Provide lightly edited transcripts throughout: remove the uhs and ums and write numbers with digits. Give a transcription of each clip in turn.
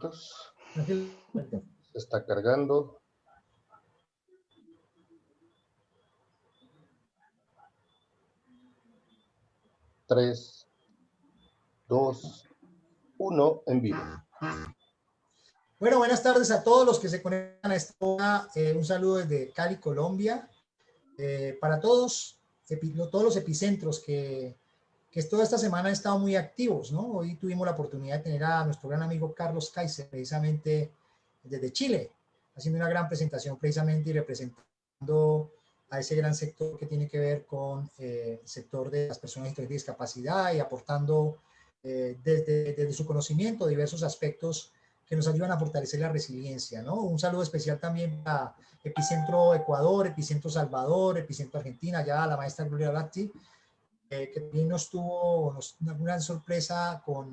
minutos. Se está cargando. Tres, dos, uno, en vivo. Bueno, buenas tardes a todos los que se conectan a esta hora. Un saludo desde Cali, Colombia. Para todos los epicentros que toda esta semana han estado muy activos, ¿no? Hoy tuvimos la oportunidad de tener a nuestro gran amigo Carlos Kaiser, precisamente desde Chile, haciendo una gran presentación precisamente y representando a ese gran sector que tiene que ver con el sector de las personas con discapacidad y aportando desde su conocimiento diversos aspectos que nos ayudan a fortalecer la resiliencia, ¿no? Un saludo especial también para Epicentro Ecuador, Epicentro Salvador, Epicentro Argentina, ya la maestra Gloria Latti, que también nos tuvo una gran sorpresa con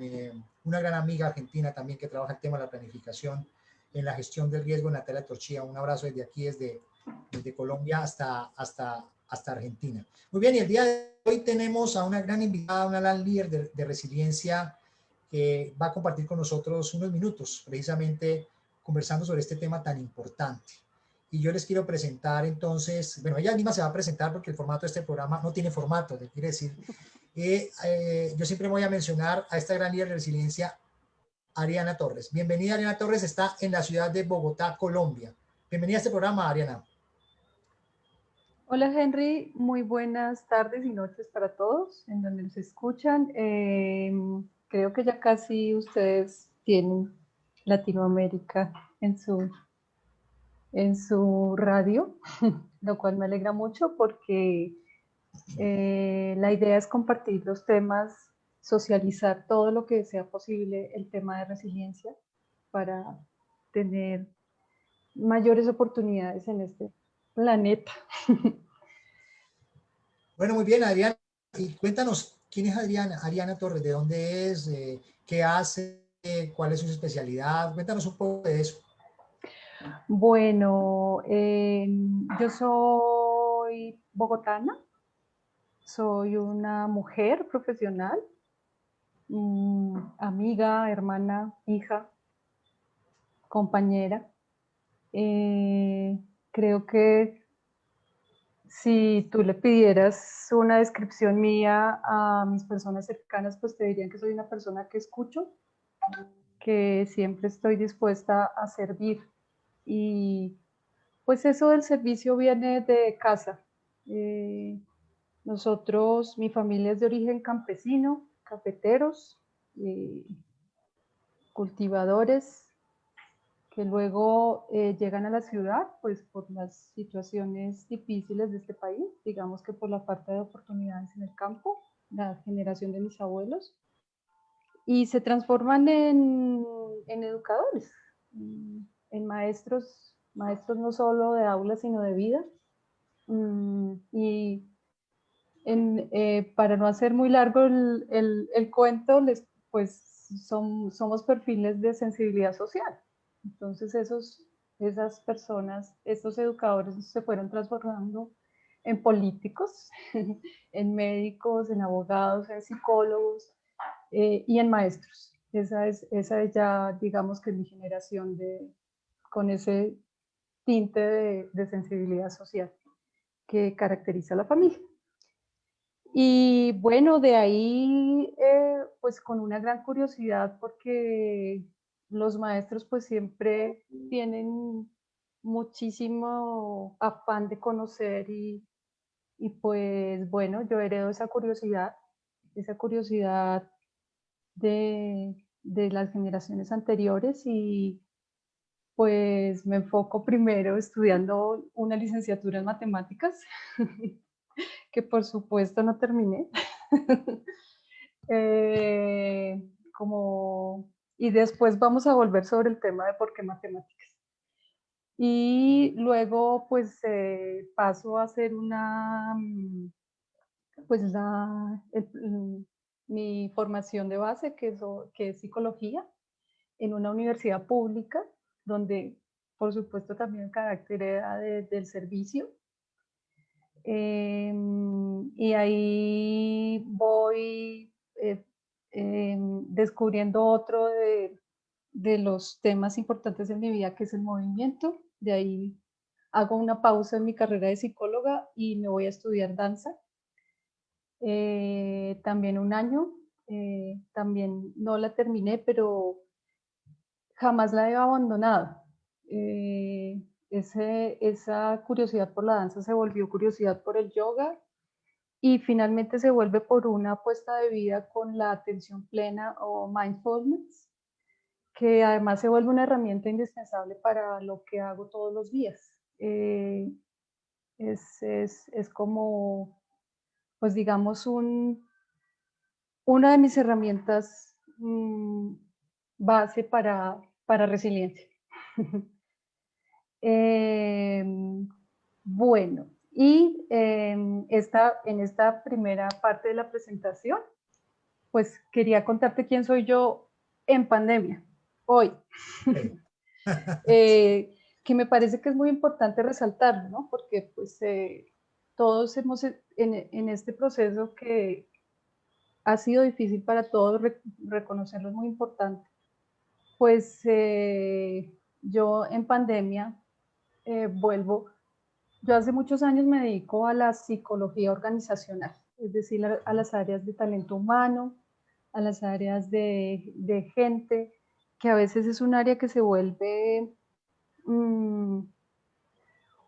una gran amiga argentina también que trabaja el tema de la planificación en la gestión del riesgo, Natalia Torchía. Un abrazo desde aquí, desde Colombia hasta Argentina. Muy bien, y el día de hoy tenemos a una gran invitada, una gran líder de resiliencia que va a compartir con nosotros unos minutos, precisamente conversando sobre este tema tan importante. Y yo les quiero presentar entonces, bueno, ella misma se va a presentar porque el formato de este programa no tiene formato, quiere decir, yo siempre voy a mencionar a esta gran líder de resiliencia, Ariana Torres. Bienvenida, Ariana Torres, está en la ciudad de Bogotá, Colombia. Bienvenida a este programa, Ariana. Hola Henry, muy buenas tardes y noches para todos en donde nos escuchan. Creo que ya casi ustedes tienen Latinoamérica en su radio, lo cual me alegra mucho porque la idea es compartir los temas, socializar todo lo que sea posible el tema de resiliencia para tener mayores oportunidades en este planeta. Bueno, muy bien, Adriana. Y cuéntanos, ¿quién es Ariana Torres? ¿De dónde es? ¿Qué hace? ¿Cuál es su especialidad? Cuéntanos un poco de eso. Bueno, yo soy bogotana, soy una mujer profesional, amiga, hermana, hija, compañera. Creo que si tú le pidieras una descripción mía a mis personas cercanas, pues te dirían que soy una persona que escucho, que siempre estoy dispuesta a servir. Y pues eso del servicio viene de casa. Nosotros, mi familia es de origen campesino, cafeteros, cultivadores, que luego llegan a la ciudad, pues por las situaciones difíciles de este país, digamos que por la falta de oportunidades en el campo, la generación de mis abuelos, y se transforman en educadores, en maestros no solo de aula, sino de vida. Y para no hacer muy largo el cuento, pues somos perfiles de sensibilidad social. Entonces esas personas, estos educadores se fueron transformando en políticos, en médicos, en abogados, en psicólogos y en maestros. Esa es ya, digamos que mi generación con ese tinte de sensibilidad social que caracteriza a la familia. Y bueno, de ahí, pues con una gran curiosidad, porque los maestros pues siempre tienen muchísimo afán de conocer y pues bueno, yo heredo esa curiosidad de las generaciones anteriores y pues me enfoco primero estudiando una licenciatura en matemáticas, que por supuesto no terminé. Y después vamos a volver sobre el tema de por qué matemáticas. Y luego pues paso a hacer pues mi formación de base, que es psicología, en una universidad pública, donde por supuesto también el carácter era del servicio. Y ahí voy descubriendo otro de los temas importantes en mi vida, que es el movimiento. De ahí hago una pausa en mi carrera de psicóloga y me voy a estudiar danza. También un año, también no la terminé, pero jamás la he abandonado. Esa curiosidad por la danza se volvió curiosidad por el yoga y finalmente se vuelve por una apuesta de vida con la atención plena o mindfulness, que además se vuelve una herramienta indispensable para lo que hago todos los días. Es como, pues digamos, una de mis herramientas base para resiliencia. Bueno, y en esta primera parte de la presentación, pues quería contarte quién soy yo en pandemia, hoy. Que me parece que es muy importante resaltarlo, ¿no? Porque pues todos hemos, en este proceso que ha sido difícil para todos, reconocerlo es muy importante, pues yo en pandemia yo hace muchos años me dedico a la psicología organizacional, es decir, a las áreas de talento humano, a las áreas de gente, que a veces es un área que se vuelve un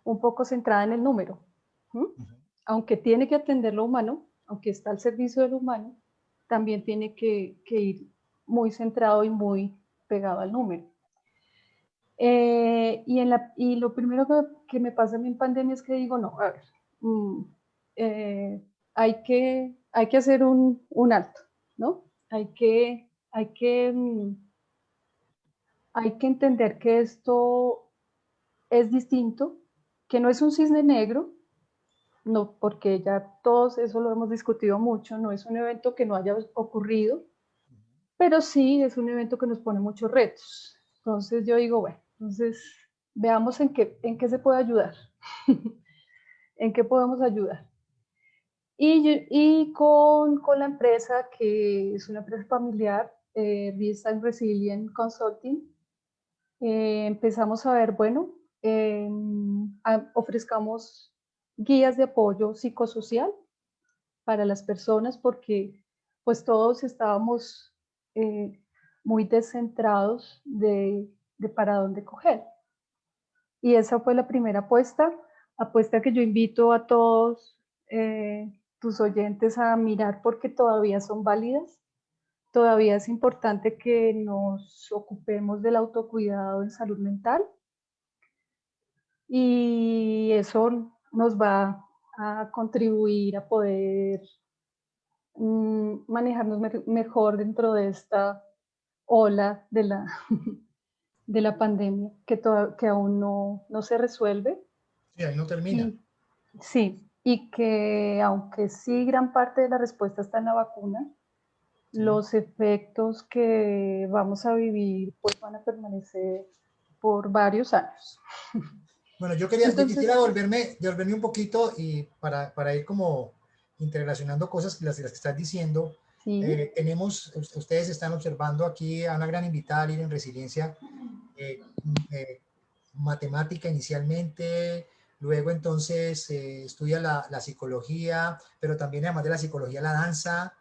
poco centrada en el número. Aunque tiene que atender lo humano, aunque está al servicio de lo humano, también tiene que ir muy centrado y muy pegado al número. Y lo primero que me pasa a mí en pandemia es que digo, no, a ver, hay que hacer un alto, ¿no? Hay que entender que esto es distinto, que no es un cisne negro, no, porque ya todos eso lo hemos discutido mucho, no es un evento que no haya ocurrido, pero sí es un evento que nos pone muchos retos. Entonces yo digo, bueno, entonces veamos en qué se puede ayudar, en qué podemos ayudar. Y con la empresa, que es una empresa familiar, Risk and Resilient Consulting, empezamos a ver, bueno, ofrezcamos guías de apoyo psicosocial para las personas, porque pues todos estábamos muy descentrados de para dónde coger. Y esa fue la primera apuesta que yo invito a todos tus oyentes a mirar, porque todavía son válidas. Todavía es importante que nos ocupemos del autocuidado en salud mental, y eso nos va a contribuir a poder manejarnos mejor dentro de esta ola de la pandemia que aún no se resuelve. Sí, ahí no termina. Sí, y que aunque sí gran parte de la respuesta está en la vacuna, sí, los efectos que vamos a vivir pues van a permanecer por varios años. Bueno, yo quisiera devolverme un poquito y para ir como interrelacionando cosas las que estás diciendo. Sí. Ustedes están observando aquí a una gran invitada, líder en resiliencia, matemática inicialmente, luego entonces estudia la psicología, pero también además de la psicología la danza,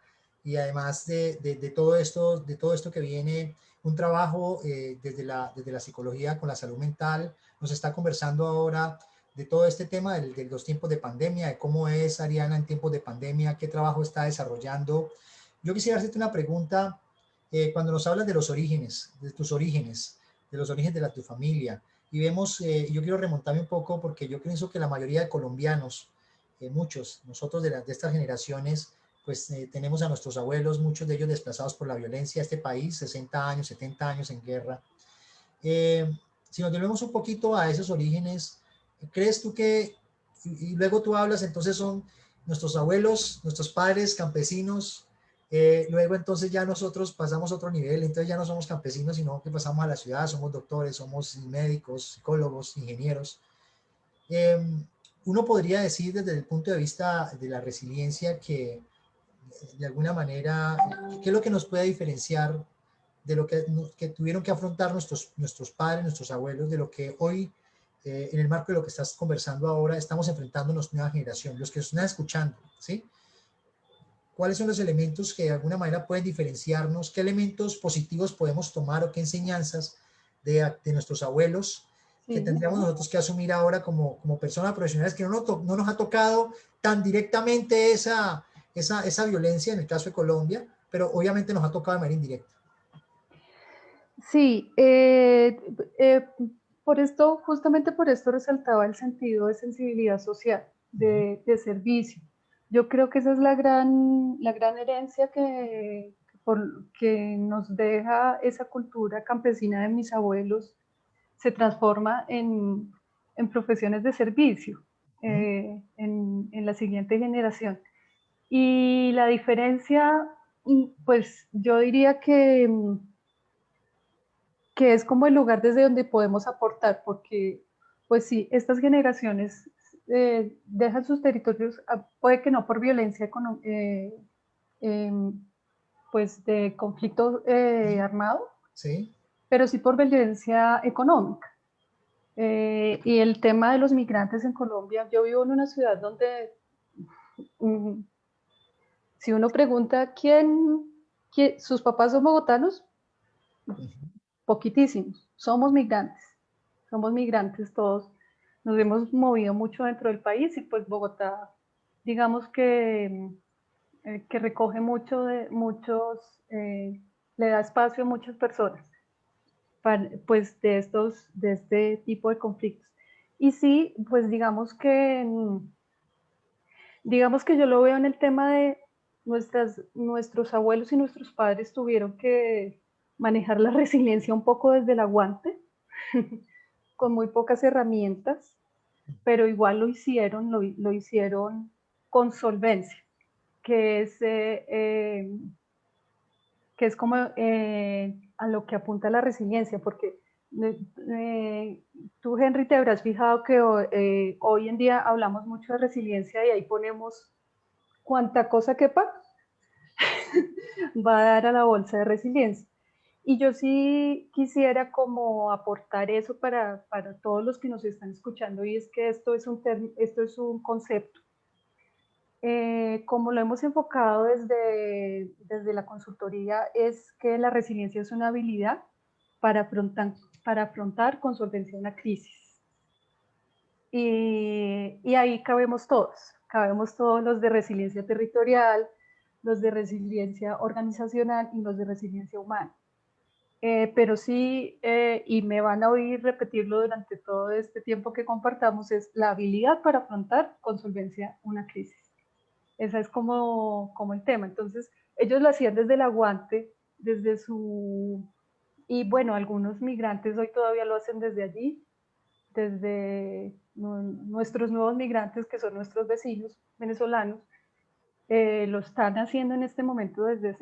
y además de todo esto que viene, un trabajo desde la psicología con la salud mental. Nos está conversando ahora de todo este tema de los tiempos de pandemia, de cómo es Ariana en tiempos de pandemia, qué trabajo está desarrollando. Yo quisiera hacerte una pregunta, cuando nos hablas de los orígenes, de tus orígenes, de los orígenes de tu familia, y vemos, yo quiero remontarme un poco porque yo pienso que la mayoría de colombianos, muchos, nosotros de estas generaciones, pues tenemos a nuestros abuelos, muchos de ellos desplazados por la violencia de este país, 60 años, 70 años en guerra. Si nos volvemos un poquito a esos orígenes, ¿crees tú que, y luego tú hablas, entonces son nuestros abuelos, nuestros padres, campesinos, luego entonces ya nosotros pasamos a otro nivel, entonces ya no somos campesinos, sino que pasamos a la ciudad, somos doctores, somos médicos, psicólogos, ingenieros? Uno podría decir desde el punto de vista de la resiliencia que de alguna manera, ¿qué es lo que nos puede diferenciar de lo que tuvieron que afrontar nuestros padres, nuestros abuelos, de lo que hoy, en el marco de lo que estás conversando ahora, estamos enfrentándonos nueva generación, los que nos están escuchando, ¿sí? ¿Cuáles son los elementos que de alguna manera pueden diferenciarnos? ¿Qué elementos positivos podemos tomar o qué enseñanzas de nuestros abuelos que Sí. tendríamos nosotros que asumir ahora como personas profesionales que no nos ha tocado tan directamente esa violencia en el caso de Colombia, pero obviamente nos ha tocado de manera indirecta? Sí, por esto, justamente por esto resaltaba el sentido de sensibilidad social, de servicio. Yo creo que esa es la gran herencia que nos deja esa cultura campesina de mis abuelos, se transforma en profesiones de servicio en la siguiente generación. Y la diferencia, pues yo diría que es como el lugar desde donde podemos aportar, porque pues sí, estas generaciones dejan sus territorios, puede que no por violencia pues de conflicto armado, Sí. pero sí por violencia económica. Y el tema de los migrantes en Colombia, yo vivo en una ciudad donde si uno pregunta quién, sus papás son bogotanos, poquitísimos, somos migrantes todos, nos hemos movido mucho dentro del país y pues Bogotá, digamos que recoge le da espacio a muchas personas pues de este tipo de conflictos. Y sí, pues digamos que yo lo veo en el tema de nuestros abuelos y nuestros padres tuvieron que manejar la resiliencia un poco desde el aguante, con muy pocas herramientas, pero igual lo hicieron con solvencia, que es, eh, eh, que es como a lo que apunta la resiliencia, porque tú, Henry, te habrás fijado que hoy en día hablamos mucho de resiliencia y ahí ponemos cuánta cosa quepa va a dar a la bolsa de resiliencia. Y yo sí quisiera como aportar eso para todos los que nos están escuchando, y es que esto es un concepto. Como lo hemos enfocado desde la consultoría, es que la resiliencia es una habilidad para afrontar con solvencia una crisis. Y ahí cabemos todos los de resiliencia territorial, los de resiliencia organizacional y los de resiliencia humana. Pero sí, y me van a oír repetirlo durante todo este tiempo que compartamos, es la habilidad para afrontar con solvencia una crisis. Ese es como el tema. Entonces, ellos lo hacían desde el aguante, y bueno, algunos migrantes hoy todavía lo hacen desde allí, desde nuestros nuevos migrantes, que son nuestros vecinos venezolanos, lo están haciendo en este momento desde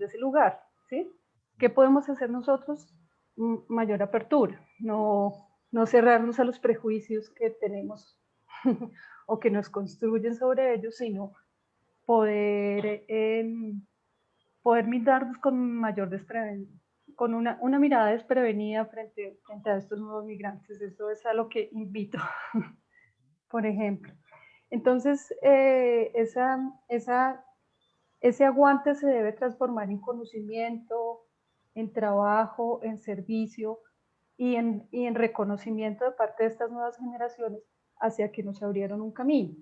ese lugar, ¿sí? ¿Qué podemos hacer nosotros? Mayor apertura, no cerrarnos a los prejuicios que tenemos o que nos construyen sobre ellos, sino poder mirarnos con mayor con una mirada desprevenida frente a estos nuevos migrantes. Eso es a lo que invito, por ejemplo. Entonces, ese aguante se debe transformar en conocimiento, en trabajo, en servicio y en reconocimiento de parte de estas nuevas generaciones hacia que nos abrieron un camino.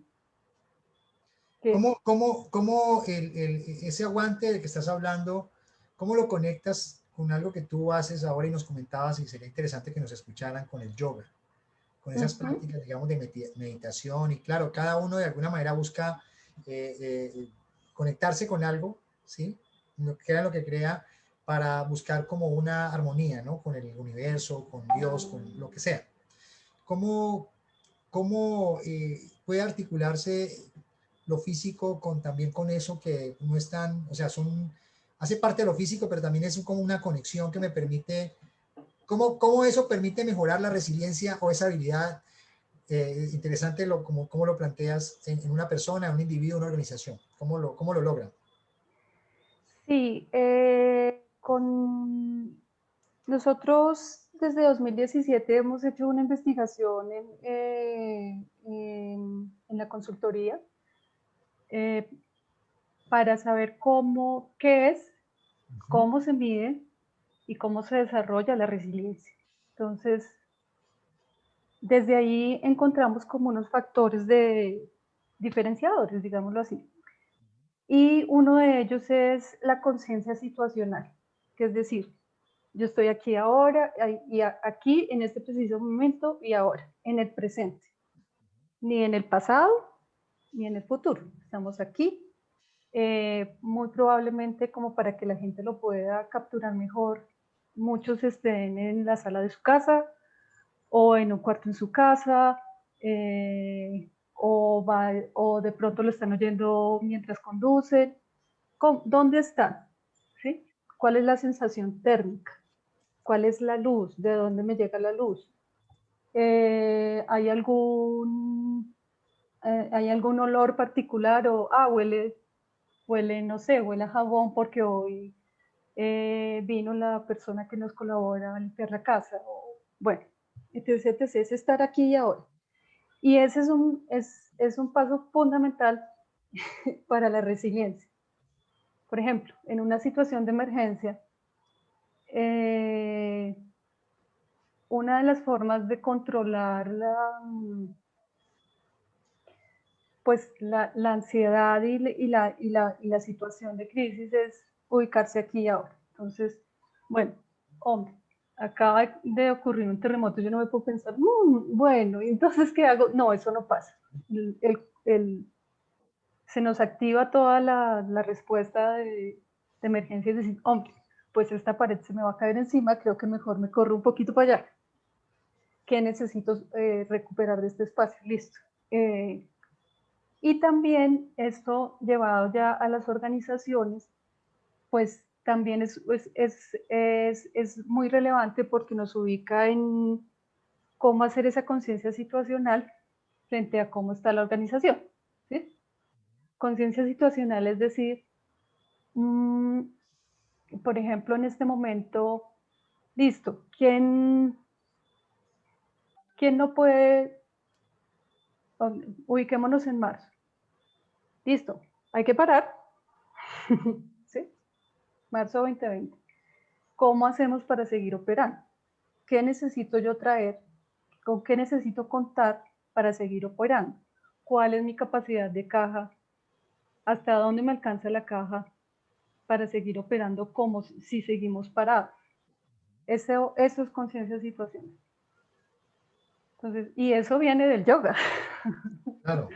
¿Cómo ese aguante del que estás hablando, cómo lo conectas con algo que tú haces ahora y nos comentabas, y sería interesante que nos escucharan, con el yoga, con esas prácticas, digamos, de meditación? Y claro, cada uno de alguna manera busca conectarse con algo, ¿sí? Lo que crea para buscar como una armonía, ¿no? Con el universo, con Dios, con lo que sea. ¿Cómo puede articularse lo físico también con eso que no es tan, o sea, hace parte de lo físico, pero también es como una conexión que me permite, ¿cómo eso permite mejorar la resiliencia o esa habilidad? Interesante cómo lo planteas en una persona, un individuo, una organización. ¿Cómo lo logran? Sí, Nosotros desde 2017 hemos hecho una investigación en la consultoría para saber qué es, cómo se mide y cómo se desarrolla la resiliencia. Entonces, desde ahí encontramos como unos factores diferenciadores, digámoslo así. Y uno de ellos es la conciencia situacional, que es decir, yo estoy aquí ahora, y aquí en este preciso momento y ahora, en el presente. Ni en el pasado, ni en el futuro. Estamos aquí, muy probablemente como para que la gente lo pueda capturar mejor. Muchos estén en la sala de su casa, o en un cuarto en su casa, o de pronto lo están oyendo mientras conducen. ¿Dónde están? ¿Sí? ¿Cuál es la sensación térmica? ¿Cuál es la luz? ¿De dónde me llega la luz? ¿Hay algún olor particular? O, huele, no sé, huele a jabón porque hoy vino la persona que nos colabora a limpiar la casa. Bueno, entonces es estar aquí y ahora. Y ese es un paso fundamental para la resiliencia. Por ejemplo, en una situación de emergencia, una de las formas de controlar la ansiedad y la situación de crisis es ubicarse aquí y ahora. Entonces, bueno, hombre, acaba de ocurrir un terremoto, yo no me puedo pensar, bueno, entonces, ¿qué hago? No, eso no pasa. Se nos activa toda la respuesta de emergencia y decir, hombre, pues esta pared se me va a caer encima, creo que mejor me corro un poquito para allá. ¿Qué necesito recuperar de este espacio? Listo. Y también esto llevado ya a las organizaciones, pues también es muy relevante porque nos ubica en cómo hacer esa conciencia situacional frente a cómo está la organización. ¿Sí? Conciencia situacional es decir, por ejemplo, en este momento, listo, ¿quién no puede? Ubiquémonos en marzo. Listo, hay que parar. ¿Sí? Marzo 2020. ¿Cómo hacemos para seguir operando? ¿Qué necesito yo traer? ¿Con qué necesito contar para seguir operando? ¿Cuál es mi capacidad de caja? ¿Hasta dónde me alcanza la caja para seguir operando como si seguimos parados? Eso es conciencia situacional. Entonces, y eso viene del yoga. Claro,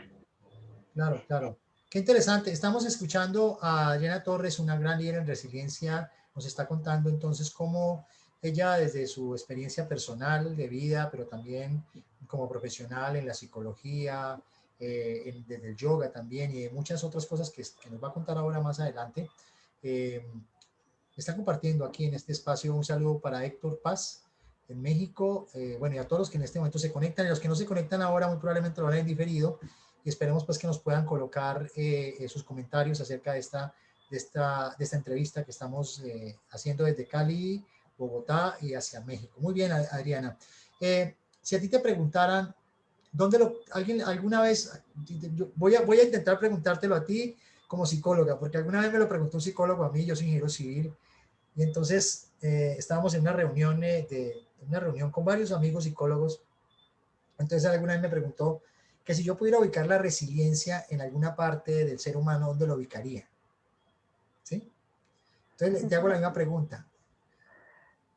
claro, claro. Qué interesante. Estamos escuchando a Adriana Torres, una gran líder en resiliencia. Nos está contando entonces cómo ella desde su experiencia personal de vida, pero también como profesional en la psicología, desde el yoga también y de muchas otras cosas que nos va a contar ahora más adelante, está compartiendo aquí en este espacio. Un saludo para Héctor Paz en México, bueno, y a todos los que en este momento se conectan y los que no se conectan ahora muy probablemente lo harán en diferido, y esperemos pues que nos puedan colocar sus comentarios acerca de esta entrevista que estamos haciendo desde Cali, Bogotá y hacia México. Muy bien, Adriana. Si a ti te preguntaran, alguien alguna vez, voy a intentar preguntártelo a ti como psicóloga, porque alguna vez me lo preguntó un psicólogo a mí, yo soy ingeniero civil, y entonces estábamos en una reunión con varios amigos psicólogos. Entonces alguna vez me preguntó que si yo pudiera ubicar la resiliencia en alguna parte del ser humano, ¿dónde lo ubicaría? ¿Sí? Entonces te hago la misma pregunta.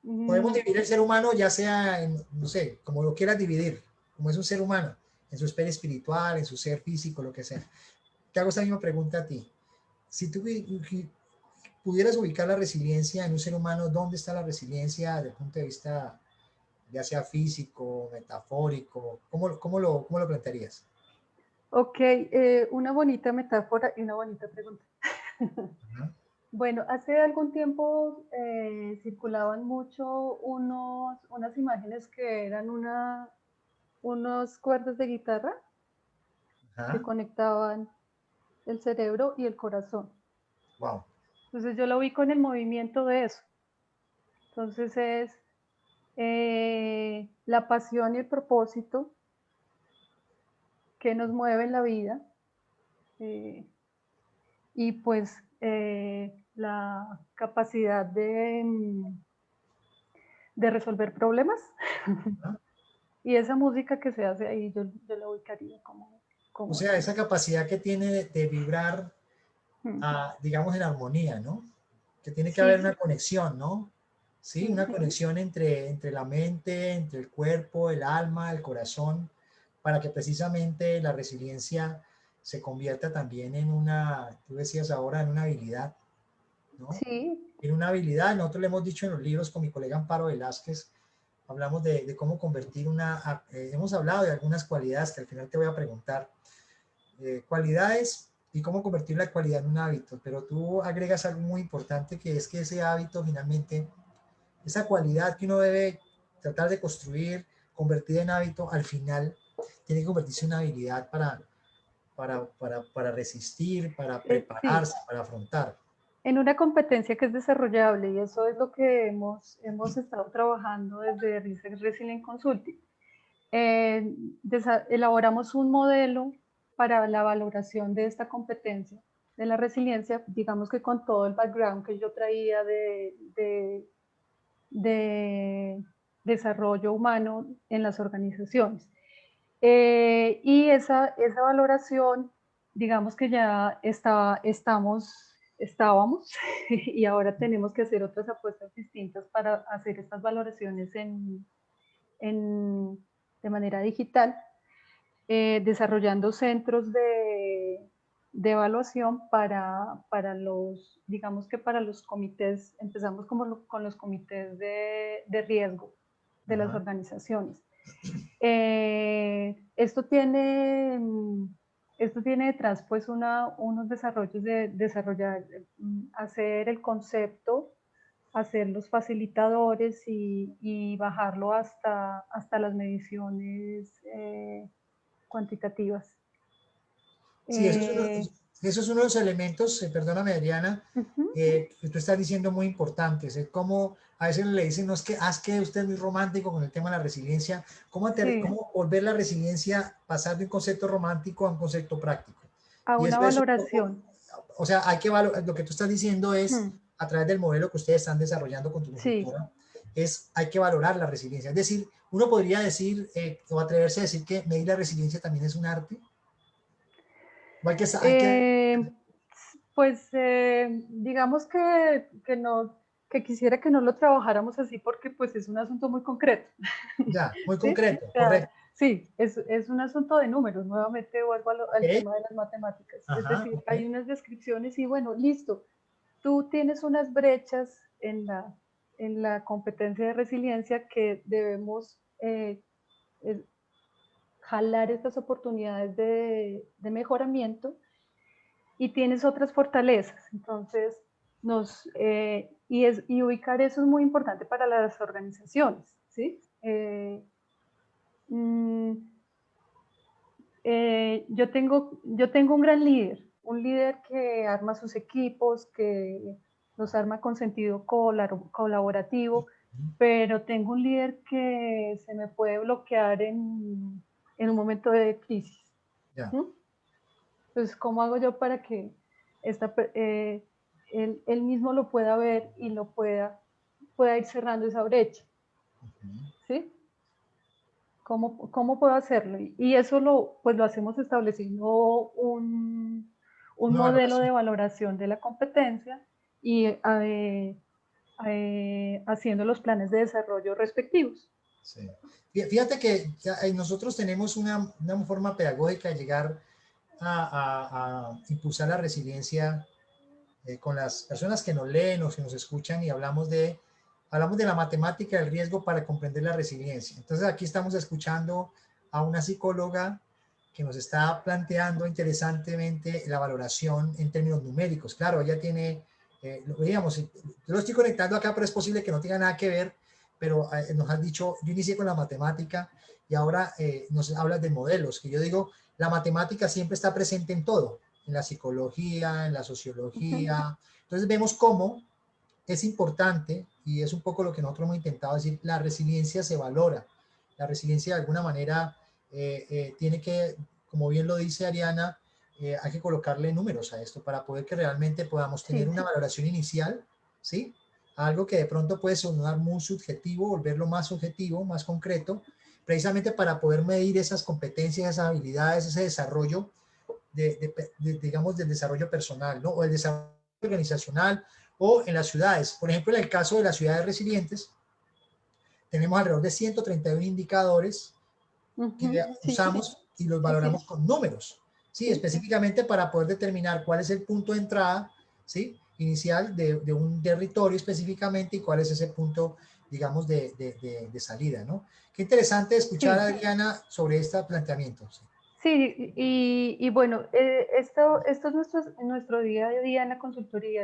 Podemos dividir el ser humano ya sea en, no sé, como lo quieras dividir, como es un ser humano, en su esfera espiritual, en su ser físico, lo que sea. Te hago esa misma pregunta a ti. Si tú pudieras ubicar la resiliencia en un ser humano, ¿dónde está la resiliencia desde el punto de vista ya sea físico, metafórico? ¿Cómo lo plantearías? Ok, una bonita metáfora y una bonita pregunta. Bueno, hace algún tiempo circulaban mucho unas imágenes que eran unos cuerdas de guitarra que conectaban el cerebro y el corazón. Wow. Entonces yo lo ubico en el movimiento de eso. Entonces es la pasión y el propósito que nos mueve en la vida, y pues la capacidad de resolver problemas. Y esa música que se hace ahí, yo la ubicaría como O sea, esa capacidad que tiene de vibrar, digamos, en armonía, ¿no? Que tiene que haber sí, una conexión, ¿no? Sí, una conexión entre la mente, entre el cuerpo, el alma, el corazón, para que precisamente la resiliencia se convierta también en una, tú decías ahora, en una habilidad, ¿no? sí, En una habilidad, nosotros le hemos dicho en los libros con mi colega Amparo Velázquez, hablamos de cómo convertir una, hemos hablado de algunas cualidades que al final te voy a preguntar, cualidades y cómo convertir la cualidad en un hábito, pero tú agregas algo muy importante que es que ese hábito finalmente, esa cualidad que uno debe tratar de construir, convertir en hábito, al final tiene que convertirse en una habilidad para resistir, para sí, prepararse, para afrontar. en una competencia que es desarrollable, y eso es lo que hemos estado trabajando desde Research Resilient Consulting. Elaboramos un modelo para la valoración de esta competencia, de la resiliencia, digamos que con todo el background que yo traía de desarrollo humano en las organizaciones. Y esa valoración, digamos que ya estábamos y ahora tenemos que hacer otras apuestas distintas para hacer estas valoraciones de manera digital, desarrollando centros de evaluación para los, digamos que para los comités, empezamos con los comités de riesgo de las organizaciones. Esto tiene detrás pues unos desarrollos de desarrollar, hacer el concepto, hacer los facilitadores y bajarlo hasta las mediciones cuantitativas. Sí, eso es uno de los elementos, perdóname Adriana, que tú estás diciendo muy importantes. Es como a veces le dicen, no es que, haz que usted es muy romántico con el tema de la resiliencia. ¿Cómo volver la resiliencia, pasar de un concepto romántico a un concepto práctico? A Y una es valoración. O sea, hay que valorar, lo que tú estás diciendo es, a través del modelo que ustedes están desarrollando con tu consultora, hay que valorar la resiliencia. Es decir, uno podría decir, o atreverse a decir que medir la resiliencia también es un arte. Pues digamos que quisiera que no lo trabajáramos así porque pues es un asunto muy concreto. Ya, muy concreto, ¿Sí? correcto. Sí, es un asunto de números, nuevamente vuelvo al tema de las matemáticas. Ajá, es decir, hay unas descripciones y bueno, listo, tú tienes unas brechas en la competencia de resiliencia que debemos jalar estas oportunidades de mejoramiento, y tienes otras fortalezas. Entonces, y ubicar eso es muy importante para las organizaciones, ¿sí? Yo tengo un gran líder, un líder que arma sus equipos, que los arma con sentido colaborativo, pero tengo un líder que se me puede bloquear en un momento de crisis. Ya. Entonces, ¿cómo hago yo para que él mismo lo pueda ver y lo pueda ir cerrando esa brecha? ¿Sí? ¿Cómo puedo hacerlo? Y eso lo hacemos estableciendo un modelo de valoración de la competencia y haciendo los planes de desarrollo respectivos. Sí. Fíjate que nosotros tenemos una forma pedagógica de llegar a impulsar la resiliencia con las personas que nos leen o que nos escuchan, y hablamos de la matemática del riesgo para comprender la resiliencia. Entonces aquí estamos escuchando a una psicóloga que nos está planteando interesantemente la valoración en términos numéricos. Claro, ella tiene, digamos, yo lo estoy conectando acá, pero es posible que no tenga nada que ver, pero nos has dicho, yo inicié con la matemática y ahora nos hablas de modelos, que yo digo, la matemática siempre está presente en todo, en la psicología, en la sociología. Entonces vemos cómo es importante, y es un poco lo que nosotros hemos intentado decir, la resiliencia se valora. La resiliencia de alguna manera tiene que, como bien lo dice Ariana, hay que colocarle números a esto para poder que realmente podamos tener Sí, una valoración inicial, ¿sí? Algo que de pronto puede sonar muy subjetivo, volverlo más subjetivo, más concreto, precisamente para poder medir esas competencias, esas habilidades, ese desarrollo, digamos, del desarrollo personal, ¿no? O el desarrollo organizacional, o en las ciudades. Por ejemplo, en el caso de las ciudades resilientes, tenemos alrededor de 131 indicadores que sí, usamos y los sí, sí, valoramos con números, ¿sí? sí. Específicamente para poder determinar cuál es el punto de entrada, ¿sí? Inicial de un territorio específicamente y cuál es ese punto, digamos, de salida, ¿no? Qué interesante escuchar a Sí, Adriana sobre este planteamiento. ¿Sí? sí, y bueno, esto es nuestro día a día en la consultoría,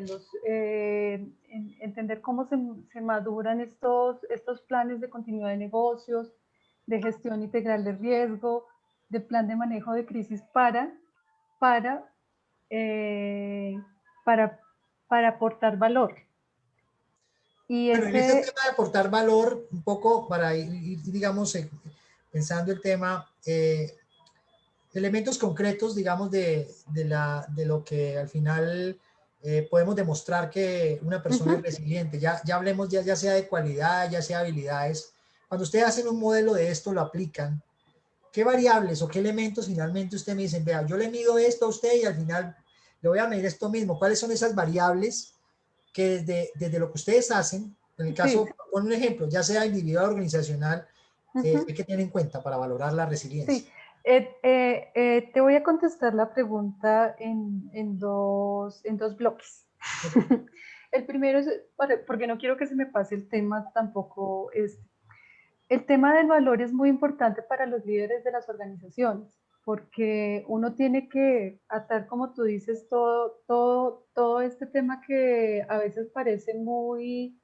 entender cómo se maduran estos planes de continuidad de negocios, de gestión integral de riesgo, de plan de manejo de crisis para, eh, para, para aportar valor. Y Bueno, en este ese, tema de aportar valor, un poco para ir digamos, pensando el tema, elementos concretos, digamos, de lo que al final podemos demostrar que una persona es resiliente. Ya hablemos ya sea de cualidad, ya sea habilidades. Cuando ustedes hacen un modelo de esto, lo aplican. ¿Qué variables o qué elementos finalmente usted me dicen, vea, yo le mido esto a usted y al final le voy a medir esto mismo? ¿Cuáles son esas variables que desde lo que ustedes hacen, en el sí, caso, pon un ejemplo, ya sea individual o organizacional, hay que tener en cuenta para valorar la resiliencia? sí. Te voy a contestar la pregunta en dos bloques. Ok, El primero es, porque no quiero que se me pase el tema tampoco. El tema del valor es muy importante para los líderes de las organizaciones, porque uno tiene que atar, como tú dices, todo este tema que a veces parece muy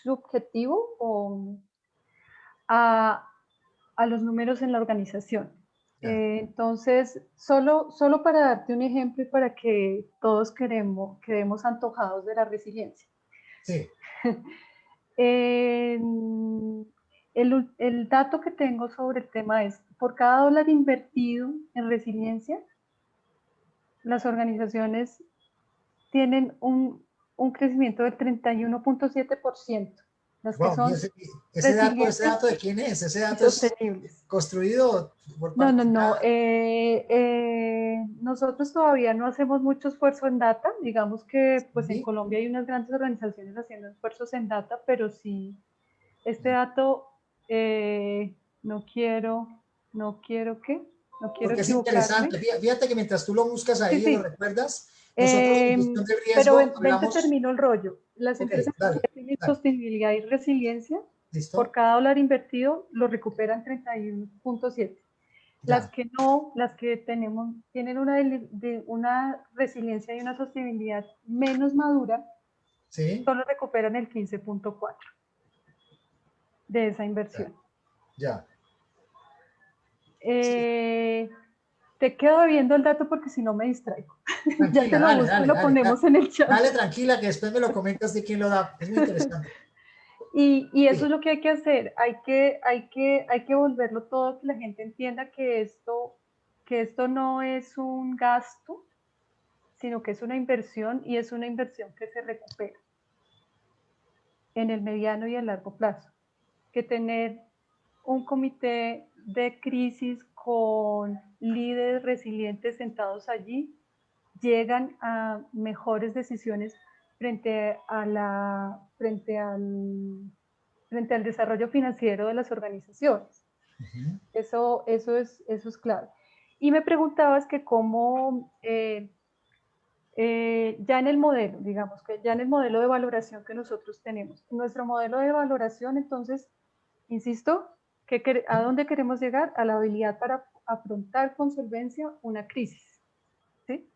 subjetivo a, a los números en la organización. ya, Entonces, solo para darte un ejemplo y para que todos quedemos antojados de la resiliencia. sí, El dato que tengo sobre el tema es, por cada dólar invertido en resiliencia, las organizaciones tienen un crecimiento del 31.7%, las que wow, y son ese resilientes dato de quién es, ese y dato es sostenibles. construido por No, no, parte no. ya, Nosotros todavía no hacemos mucho esfuerzo en data. Digamos que pues en ¿sí? Colombia hay unas grandes organizaciones haciendo esfuerzos en data, pero sí, este dato no quiero, no quiero Porque es equivocarme. interesante. Fíjate que mientras tú lo buscas Sí, ahí y lo sí. recuerdas, nosotros en gestión de Pero riesgo ven, te hablamos, termino el rollo. Las ok, empresas que dale, tienen dale, sostenibilidad y resiliencia, por listo, cada dólar invertido, lo recuperan 31.7. Las ya, que no, las que tienen una resiliencia y una sostenibilidad menos madura, sí, solo recuperan el 15.4 de esa ya, inversión. ya. Sí, Eh, Te quedo viendo el dato porque si no me distraigo. Ya te tranquila, lo dale, busco y dale, lo dale, dale, ponemos en el chat. dale tranquila que después me lo comentas de quién lo da. Es muy interesante. Y eso Sí, es lo que hay que hacer. Hay que volverlo todo, que la gente entienda que esto no es un gasto, sino que es una inversión y es una inversión que se recupera en el mediano y el largo plazo. Que tener un comité de crisis con líderes resilientes sentados allí llegan a mejores decisiones frente al desarrollo financiero de las organizaciones. ujú, Eso es clave. Y me preguntabas que cómo, ya en el modelo, digamos que ya en el modelo de valoración que nosotros tenemos, nuestro modelo de valoración, entonces, insisto, ¿a dónde queremos llegar? A la habilidad para afrontar con solvencia una crisis. ¿Sí?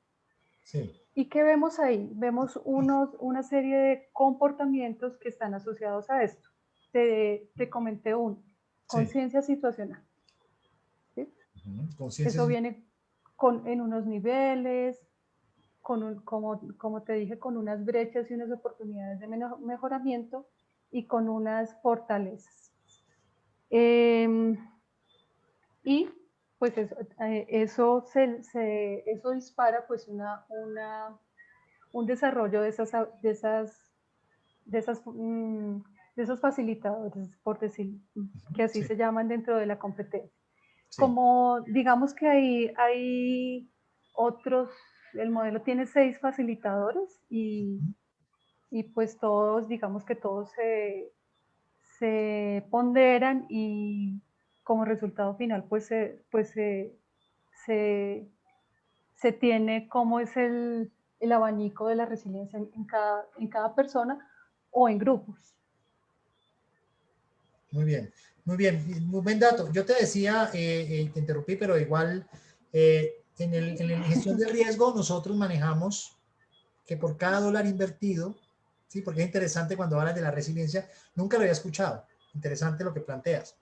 sí, ¿Y qué vemos ahí? Vemos una serie de comportamientos que están asociados a esto. Te comenté uno, sí. conciencia situacional. ¿Sí? Ujú, conciencia, Eso viene en unos niveles, como te dije, con unas brechas y unas oportunidades de mejoramiento y con unas fortalezas. Y pues eso dispara pues un desarrollo de esos facilitadores, por decir que así se llaman dentro de la competencia. Sí. Como digamos que hay otros, el modelo tiene 6 facilitadores y pues todos, digamos que todos se ponderan y como resultado final pues se tiene cómo es el abanico de la resiliencia en cada persona o en grupos. Muy bien, muy buen dato. Yo te decía, te interrumpí, pero igual en la gestión de riesgo nosotros manejamos que por cada dólar invertido, ¿sí? Porque es interesante cuando hablas de la resiliencia, nunca lo había escuchado, interesante lo que planteas.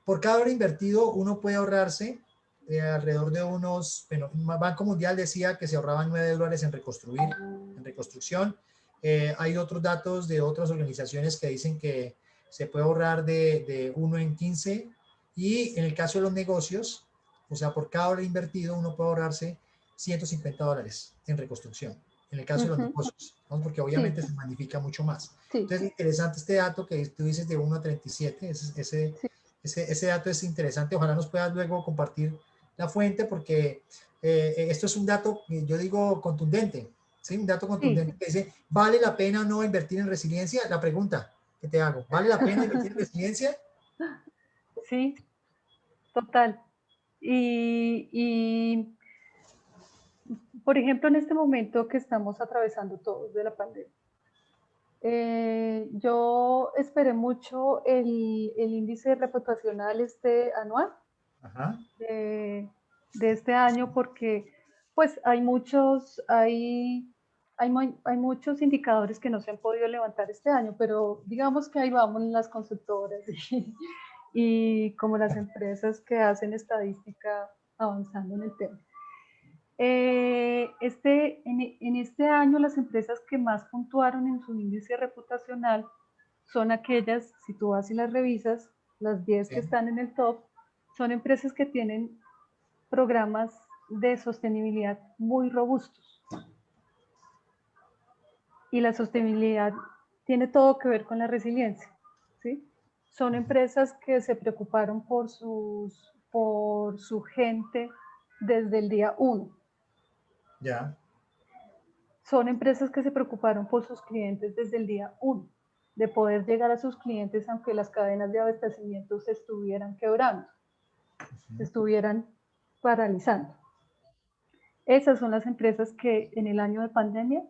Por cada dólar invertido uno puede ahorrarse alrededor de unos, bueno, Banco Mundial decía que se ahorraban $9 en reconstrucción. Hay otros datos de otras organizaciones que dicen que se puede ahorrar de 1 en 15 y en el caso de los negocios, o sea, por cada dólar invertido uno puede ahorrarse $150 en reconstrucción. En el caso de los negocios, ¿no? Porque obviamente se magnifica mucho más. Entonces es interesante este dato que tú dices de 1 a 37, ese dato es interesante. Ojalá nos puedas luego compartir la fuente porque esto es un dato, yo digo, contundente. ¿Sí? Un dato contundente que dice, ¿vale la pena o no invertir en resiliencia? La pregunta que te hago, ¿vale la pena invertir en resiliencia? Sí, total. Y por ejemplo, en este momento que estamos atravesando todos de la pandemia, yo esperé mucho el índice reputacional anual de este año porque pues hay muchos indicadores que no se han podido levantar este año, pero digamos que ahí vamos las consultoras y como las empresas que hacen estadística avanzando en el tema. En este año las empresas que más puntuaron en su índice reputacional son aquellas, si tú vas y las revisas, las 10 que están en el top, son empresas que tienen programas de sostenibilidad muy robustos. Y la sostenibilidad tiene todo que ver con la resiliencia, ¿sí? Son empresas que se preocuparon por su gente desde el día 1. Ya. Son empresas que se preocuparon por sus clientes desde el día 1, de poder llegar a sus clientes aunque las cadenas de abastecimiento se estuvieran quebrando, se estuvieran paralizando. Esas son las empresas que en el año de pandemia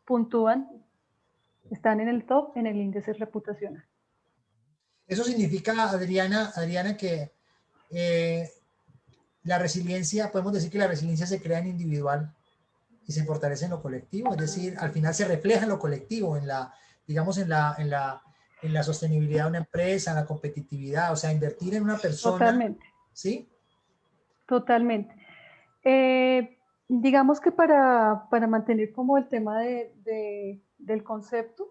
puntúan, están en el top en el índice reputacional. Eso significa, Adriana, que la resiliencia, podemos decir que la resiliencia se crea en individual y se fortalece en lo colectivo, es decir, al final se refleja en lo colectivo, digamos, en la sostenibilidad de una empresa, en la competitividad, o sea, invertir en una persona. Totalmente. ¿Sí? Totalmente. Digamos que para mantener como el tema del concepto,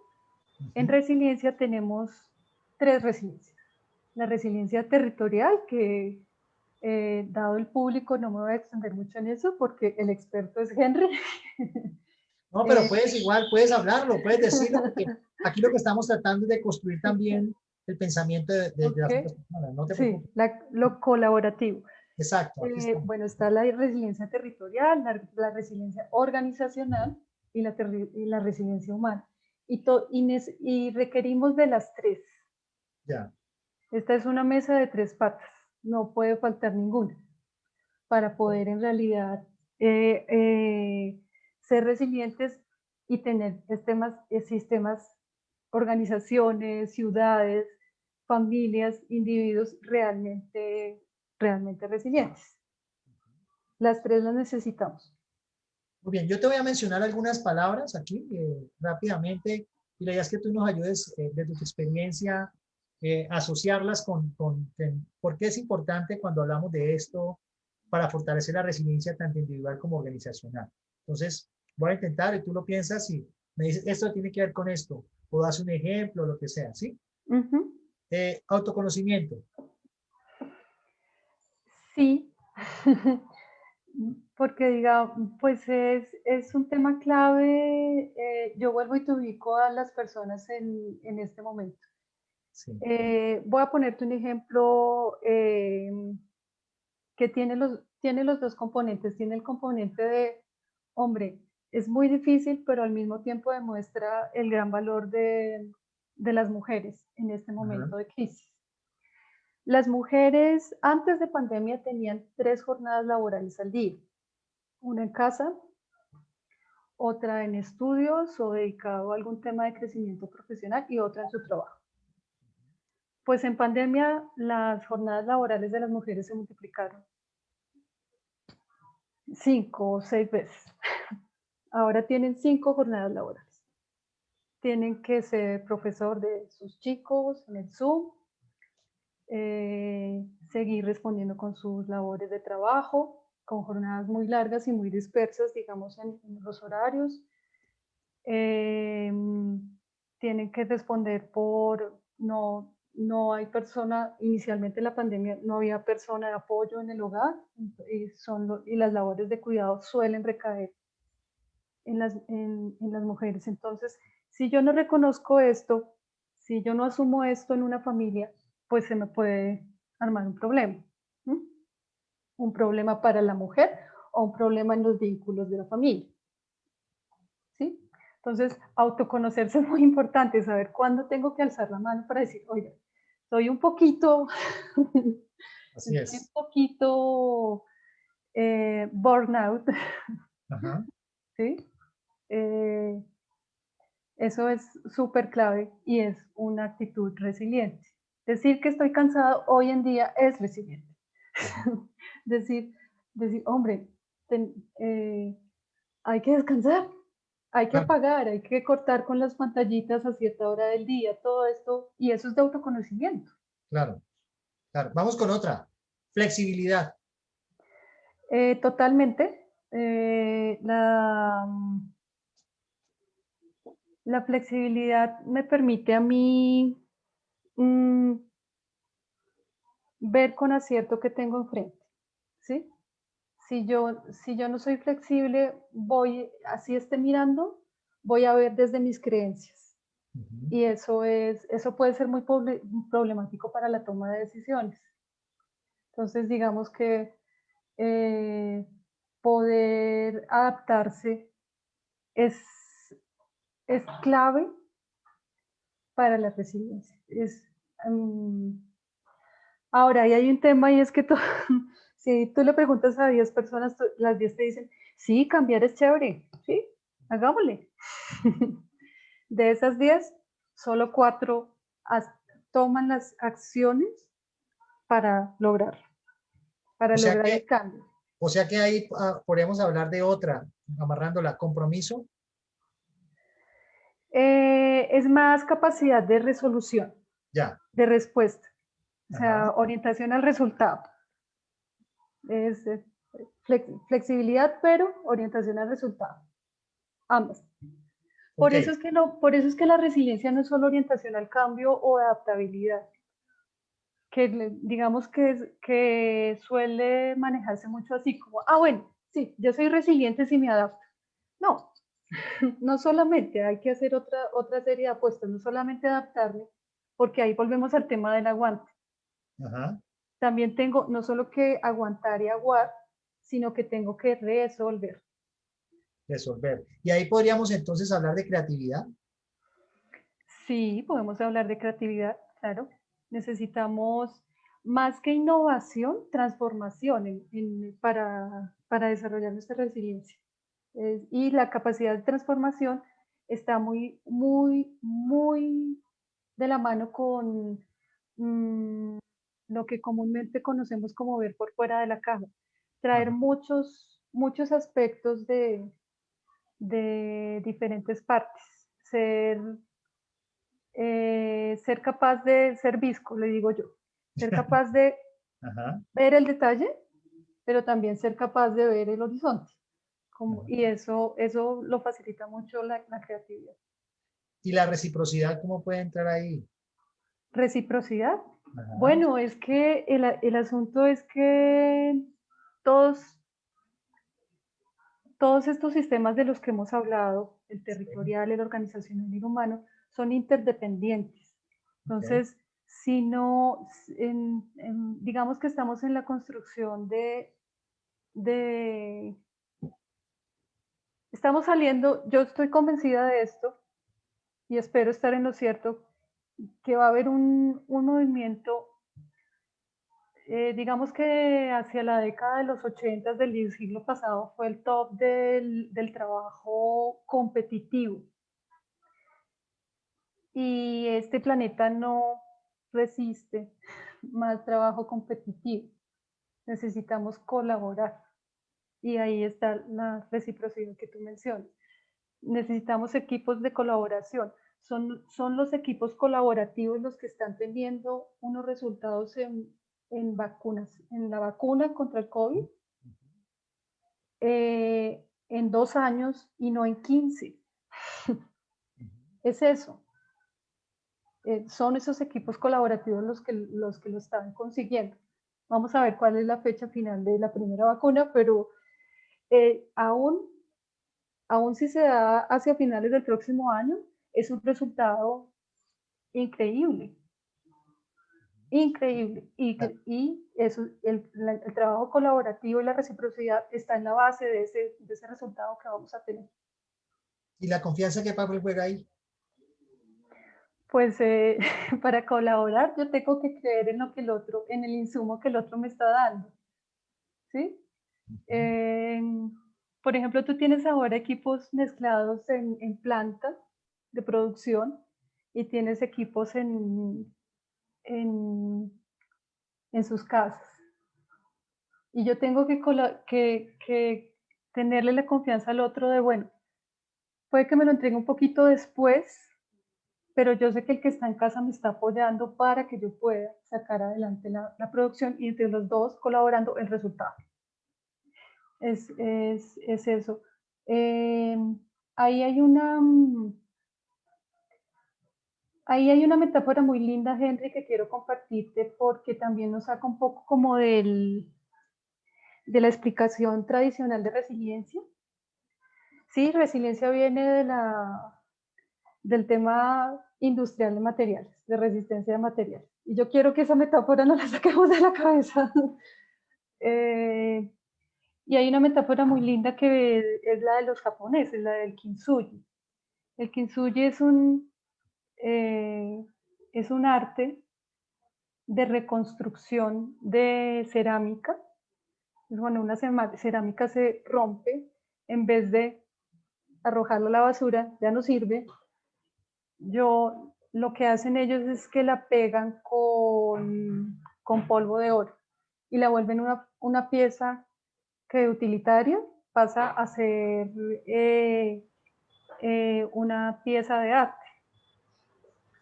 en resiliencia tenemos 3 resiliencias. La resiliencia territorial, que dado el público no me voy a extender mucho en eso porque el experto es Henry. No, pero puedes hablarlo, puedes decirlo, porque aquí lo que estamos tratando es de construir también el pensamiento de las otras personas, no te preocupes. Sí, lo colaborativo. Exacto. Bueno, está la resiliencia territorial, la resiliencia organizacional y la resiliencia humana. Y requerimos de las 3. Ya. Esta es una mesa de 3 patas, no puede faltar ninguna para poder en realidad ser resilientes y tener sistemas, organizaciones, ciudades, familias, individuos realmente resilientes. Las 3 las necesitamos. Muy bien, yo te voy a mencionar algunas palabras aquí rápidamente y la idea es que tú nos ayudes desde tu experiencia asociarlas con por qué es importante cuando hablamos de esto para fortalecer la resiliencia tanto individual como organizacional. Entonces, voy a intentar y tú lo piensas y me dices, esto tiene que ver con esto, o das un ejemplo, lo que sea, ¿sí? Ujú. Autoconocimiento. Sí, porque diga, pues es un tema clave. Yo vuelvo y te ubico a las personas en este momento. Sí. Voy a ponerte un ejemplo que tiene los dos componentes. Tiene el componente de, hombre, es muy difícil, pero al mismo tiempo demuestra el gran valor de las mujeres en este momento de crisis. Las mujeres antes de pandemia tenían 3 jornadas laborales al día, una en casa, otra en estudios o dedicado a algún tema de crecimiento profesional y otra en su trabajo. Pues en pandemia las jornadas laborales de las mujeres se multiplicaron 5 o 6 veces. Ahora tienen 5 jornadas laborales. Tienen que ser profesor de sus chicos en el Zoom, seguir respondiendo con sus labores de trabajo, con jornadas muy largas y muy dispersas, digamos, en los horarios. Tienen que responder no hay persona, inicialmente en la pandemia no había persona de apoyo en el hogar y las labores de cuidado suelen recaer en las mujeres. Entonces, si yo no reconozco esto, si yo no asumo esto en una familia, pues se me puede armar un problema. ¿Mm? Un problema para la mujer o un problema en los vínculos de la familia. ¿Sí? Entonces, autoconocerse es muy importante, saber cuándo tengo que alzar la mano para decir, oiga, soy un poquito, Así estoy un es. poquito burnout, Ajá. ¿sí? Eso es súper clave y es una actitud resiliente. Decir que estoy cansado hoy en día es resiliente. decir, hombre, hay que descansar, hay que Claro, apagar, hay que cortar con las pantallitas a cierta hora del día, todo esto, y eso es de autoconocimiento. claro, claro. Vamos con otra. Flexibilidad. Totalmente. La flexibilidad me permite a mí ver con acierto qué tengo enfrente, ¿sí? Si yo no soy flexible, así esté mirando, voy a ver desde mis creencias. Y eso puede ser muy problemático para la toma de decisiones. Entonces, digamos que eh, poder adaptarse es, es clave para la resiliencia. Ahora, ahí hay un tema y es que si tú le preguntas a 10 personas, las 10 te dicen, sí, cambiar es chévere, sí, hagámosle. De esas 10, solo 4 toman las acciones para lograr O sea el que, cambio. o sea que ahí podríamos hablar de otra, amarrándola, compromiso. Es más capacidad de resolución, Ya. de respuesta, o Ajá. sea, orientación al resultado. Es flexibilidad, pero orientación al resultado. Ambas. Ok. Por eso es que la resiliencia no es solo orientación al cambio o adaptabilidad, que digamos que suele manejarse mucho así como, bueno, sí, yo soy resiliente si me adapto. No, no solamente hay que hacer otra serie de apuestas, no solamente adaptarme, porque ahí volvemos al tema del aguante. Ajá. También tengo no solo que aguantar y aguar, sino que tengo que resolver. Resolver. Y ahí podríamos entonces hablar de creatividad. Sí, podemos hablar de creatividad, claro. Necesitamos más que innovación, transformación para desarrollar nuestra resiliencia. Y la capacidad de transformación está muy, muy, muy de la mano con lo que comúnmente conocemos como ver por fuera de la caja. Traer Ajá. muchos aspectos de diferentes partes. Ser capaz de ser visco, le digo yo. Ser capaz de Ajá. ver el detalle, pero también ser capaz de ver el horizonte, Y eso lo facilita mucho la creatividad. ¿Y la reciprocidad cómo puede entrar ahí? ¿Reciprocidad? Ajá. Bueno, es que el asunto es que todos estos sistemas de los que hemos hablado, el territorial, el organizacional y el humano, son interdependientes. Entonces, si no, digamos que estamos en la construcción estamos saliendo, yo estoy convencida de esto y espero estar en lo cierto, que va a haber un movimiento, digamos que hacia la década de los 80 del siglo pasado fue el top del trabajo competitivo. Y este planeta no resiste más trabajo competitivo. Necesitamos colaborar. Y ahí está la reciprocidad que tú mencionas. Necesitamos equipos de colaboración. Son los equipos colaborativos los que están teniendo unos resultados en vacunas, en la vacuna contra el COVID, en 2 años y no en 15. Es eso. Son esos equipos colaborativos los que lo están consiguiendo. Vamos a ver cuál es la fecha final de la primera vacuna, pero aún si se da hacia finales del próximo año, es un resultado increíble. Increíble. Y eso, el trabajo colaborativo y la reciprocidad está en la base de ese resultado que vamos a tener. ¿Y la confianza qué papel juega ahí? Pues para colaborar yo tengo que creer en lo que el otro, en el insumo que el otro me está dando. ¿Sí? Por ejemplo, tú tienes ahora equipos mezclados en planta de producción y tienes equipos en sus casas. Y yo tengo que tenerle la confianza al otro de, bueno, puede que me lo entregue un poquito después, pero yo sé que el que está en casa me está apoyando para que yo pueda sacar adelante la producción y entre los dos colaborando el resultado. Es eso. Ahí hay una metáfora muy linda, Henry, que quiero compartirte porque también nos saca un poco como de la explicación tradicional de resiliencia. Sí, resiliencia viene del tema industrial de materiales, de resistencia de materiales. Y yo quiero que esa metáfora no la saquemos de la cabeza. Y hay una metáfora muy linda que es la de los japoneses, la del kintsugi. El kintsugi es un arte de reconstrucción de cerámica. Cuando una cerámica se rompe, en vez de arrojarla a la basura, ya no sirve. Lo que hacen ellos es que la pegan con polvo de oro y la vuelven una pieza que utilitaria pasa a ser una pieza de arte.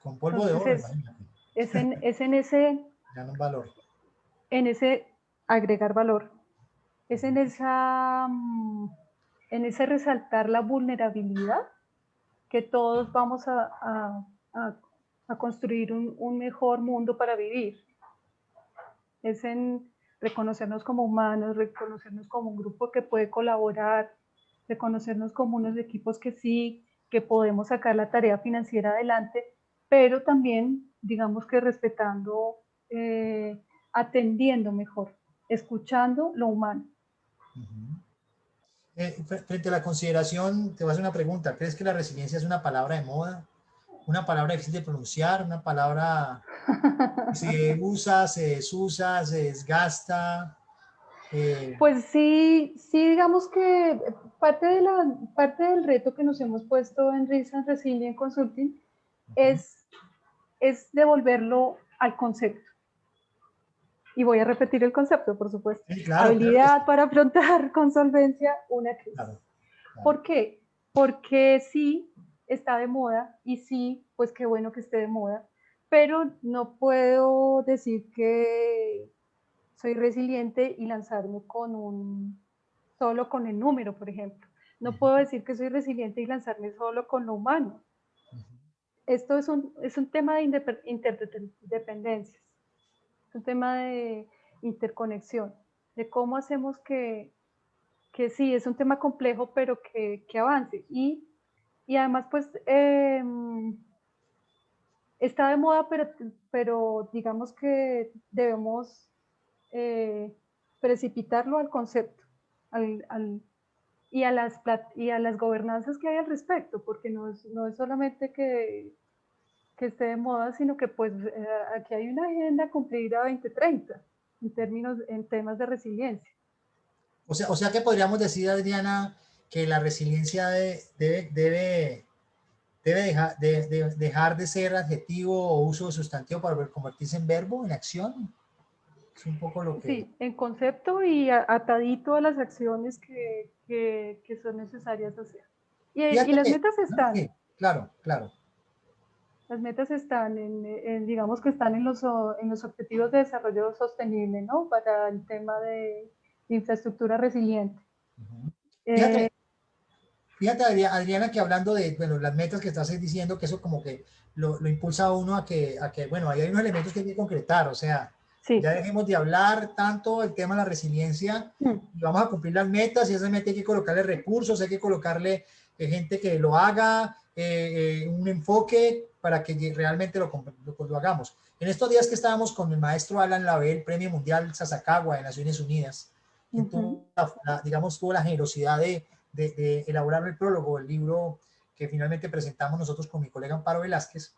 Con polvo de oro, es en ese gana un valor. En ese agregar valor, es en ese resaltar la vulnerabilidad que todos vamos a construir un mejor mundo para vivir. Es en reconocernos como humanos, reconocernos como un grupo que puede colaborar, reconocernos como unos equipos que sí, que podemos sacar la tarea financiera adelante, pero también, digamos que respetando, atendiendo mejor, escuchando lo humano. Frente a la consideración, te voy a hacer una pregunta. ¿Crees que la resiliencia es una palabra de moda? ¿Una palabra difícil de pronunciar? ¿Una palabra que se usa, se desusa, se desgasta? Pues sí, digamos que parte del reto que nos hemos puesto en Reason Resilient Consulting es devolverlo al concepto. Y voy a repetir el concepto, por supuesto. Sí, claro, habilidad para afrontar con solvencia una crisis. Claro. ¿Por qué? Porque sí está de moda y sí, pues qué bueno que esté de moda, pero no puedo decir que soy resiliente y lanzarme solo con el número, por ejemplo. No puedo decir que soy resiliente y lanzarme solo con lo humano. Esto es un tema de interdependencias, es un tema de interconexión, de cómo hacemos que sí, es un tema complejo, pero que avance. Y además, pues, está de moda, pero digamos que debemos precipitarlo al concepto y a las gobernanzas que hay al respecto, porque no es solamente que esté de moda, sino que pues aquí hay una agenda cumplida 2030 en temas de resiliencia. O sea que podríamos decir, Adriana, que la resiliencia debe dejar de ser adjetivo o uso de sustantivo para convertirse en verbo, en acción. Es un poco lo que... Sí, en concepto y atadito a las acciones que son necesarias hacer. Y las metas están. Sí, claro, claro. Las metas están digamos que están en los objetivos de desarrollo sostenible, ¿no? Para el tema de infraestructura resiliente. Fíjate, Adriana, que hablando de, bueno, las metas que estás diciendo, que eso como que lo impulsa a uno a que, bueno, ahí hay unos elementos que hay que concretar, o sea, sí. Ya dejemos de hablar tanto el tema de la resiliencia, y vamos a cumplir las metas, y a esas metas hay que colocarle recursos, hay que colocarle gente que lo haga, un enfoque para que realmente lo hagamos. En estos días que estábamos con el maestro Alan Lavelle, Premio Mundial Sasakawa de Naciones Unidas, que tuvo la generosidad de elaborar el prólogo del libro que finalmente presentamos nosotros con mi colega Amparo Velázquez.